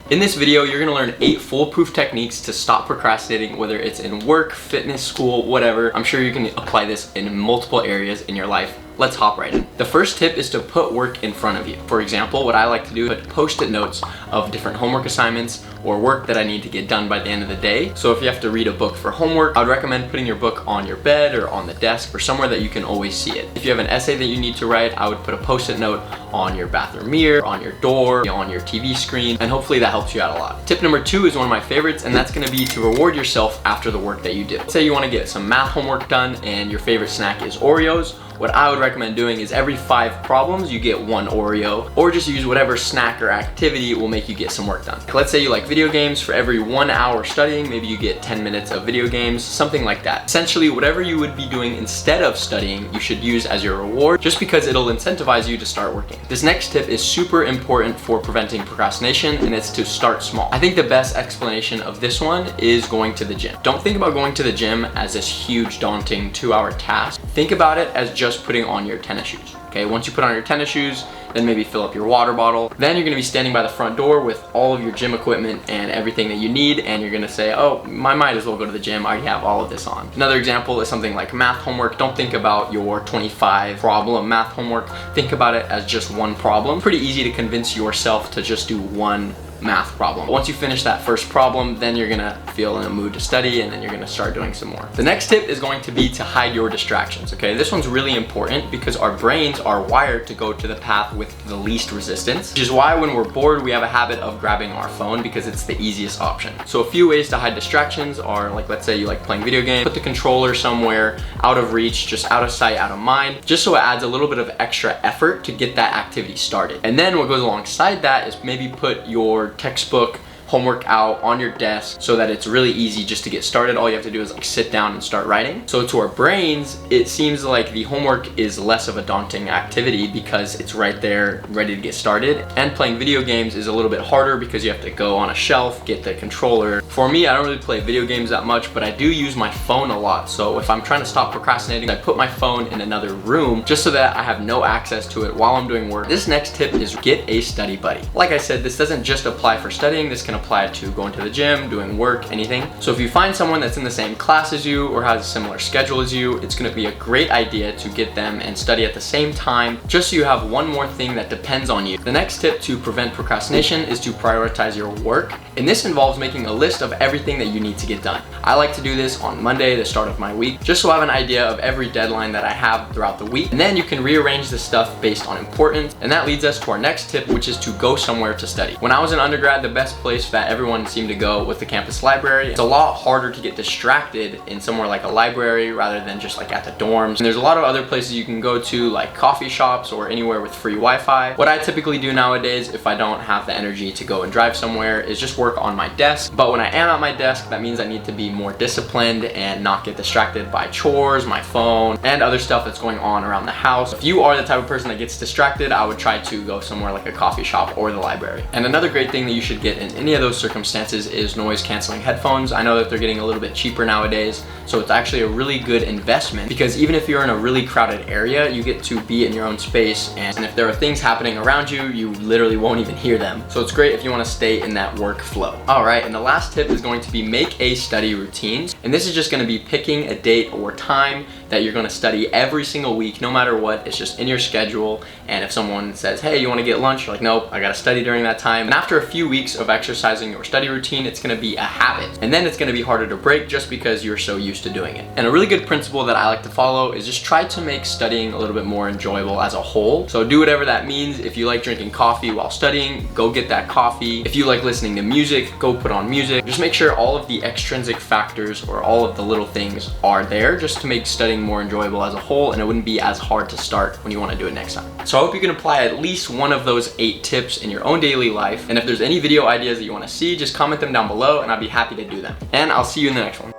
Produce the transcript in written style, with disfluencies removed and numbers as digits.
In this video, you're gonna learn 8 foolproof techniques to stop procrastinating, whether it's in work, fitness, school, whatever. I'm sure you can apply this in multiple areas in your life. Let's hop right in. The first tip is to put work in front of you. For example, what I like to do is put post-it notes of different homework assignments or work that I need to get done by the end of the day. So if you have to read a book for homework, I would recommend putting your book on your bed or on the desk or somewhere that you can always see it. If you have an essay that you need to write, I would put a post-it note on your bathroom mirror, on your door, on your TV screen, and hopefully that helps you out a lot. Tip number 2 is one of my favorites, and that's gonna be to reward yourself after the work that you do. Say you wanna get some math homework done and your favorite snack is Oreos. What I would recommend doing is every 5 problems, you get 1 Oreo, or just use whatever snack or activity will make you get some work done. Let's say you like video games. For every 1 hour studying, maybe you get 10 minutes of video games, something like that. Essentially, whatever you would be doing instead of studying, you should use as your reward, just because it'll incentivize you to start working. This next tip is super important for preventing procrastination, and it's to start small. I think the best explanation of this one is going to the gym. Don't think about going to the gym as this huge, daunting 2-hour task. Think about it as just putting on your tennis shoes. Okay, once you put on your tennis shoes, then maybe fill up your water bottle. Then you're gonna be standing by the front door with all of your gym equipment and everything that you need, and you're gonna say, oh, I might as well go to the gym. I already have all of this on. Another example is something like math homework. Don't think about your 25 problem math homework. Think about it as just 1 problem. Pretty easy to convince yourself to just do 1 math problem. Once you finish that first problem, then you're gonna feel in a mood to study, and then you're gonna start doing some more. The next tip is going to be to hide your distractions, okay? This one's really important because our brains are wired to go to the path with the least resistance, which is why when we're bored, we have a habit of grabbing our phone because it's the easiest option. So a few ways to hide distractions are, like, let's say you like playing video games, put the controller somewhere out of reach, just out of sight, out of mind, just so it adds a little bit of extra effort to get that activity started. And then what goes alongside that is maybe put your textbook homework out on your desk so that it's really easy just to get started. All you have to do is like sit down and start writing. So to our brains, it seems like the homework is less of a daunting activity because it's right there ready to get started. And playing video games is a little bit harder because you have to go on a shelf, get the controller. For me, I don't really play video games that much, but I do use my phone a lot. So if I'm trying to stop procrastinating, I put my phone in another room just so that I have no access to it while I'm doing work. This next tip is get a study buddy. Like I said, this doesn't just apply for studying. This can apply to going to the gym, doing work, anything. So if you find someone that's in the same class as you or has a similar schedule as you, it's gonna be a great idea to get them and study at the same time, just so you have one more thing that depends on you. The next tip to prevent procrastination is to prioritize your work. And this involves making a list of everything that you need to get done. I like to do this on Monday, the start of my week, just so I have an idea of every deadline that I have throughout the week. And then you can rearrange the stuff based on importance. And that leads us to our next tip, which is to go somewhere to study. When I was in undergrad, the best place that everyone seemed to go was the campus library. It's a lot harder to get distracted in somewhere like a library rather than just like at the dorms. And there's a lot of other places you can go to, like coffee shops or anywhere with free Wi-Fi. What I typically do nowadays, if I don't have the energy to go and drive somewhere, is just work on my desk. But when I am at my desk, that means I need to be more disciplined and not get distracted by chores, my phone, and other stuff that's going on around the house. If you are the type of person that gets distracted, I would try to go somewhere like a coffee shop or the library. And another great thing that you should get in any of those circumstances is noise canceling headphones. I know that they're getting a little bit cheaper nowadays, so it's actually a really good investment because even if you're in a really crowded area, you get to be in your own space, and if there are things happening around you, you literally won't even hear them. So it's great if you want to stay in that workflow. All right, and the last tip is going to be make a study routine. And this is just going to be picking a date or time that you're going to study every single week, no matter what. It's just in your schedule. And if someone says, hey, you want to get lunch? You're like, nope, I got to study during that time. And after a few weeks of exercising your study routine, it's going to be a habit. And then it's going to be harder to break just because you're so used to doing it. And a really good principle that I like to follow is just try to make studying a little bit more enjoyable as a whole. So do whatever that means. If you like drinking coffee while studying, go get that coffee. If you like listening to music, go put on music. Just make sure all of the extrinsic factors or all of the little things are there just to make studying more enjoyable as a whole, and it wouldn't be as hard to start when you want to do it next time. So I hope you can apply at least one of those 8 tips in your own daily life. And if there's any video ideas that you want to see, just comment them down below and I'll be happy to do them. And I'll see you in the next one.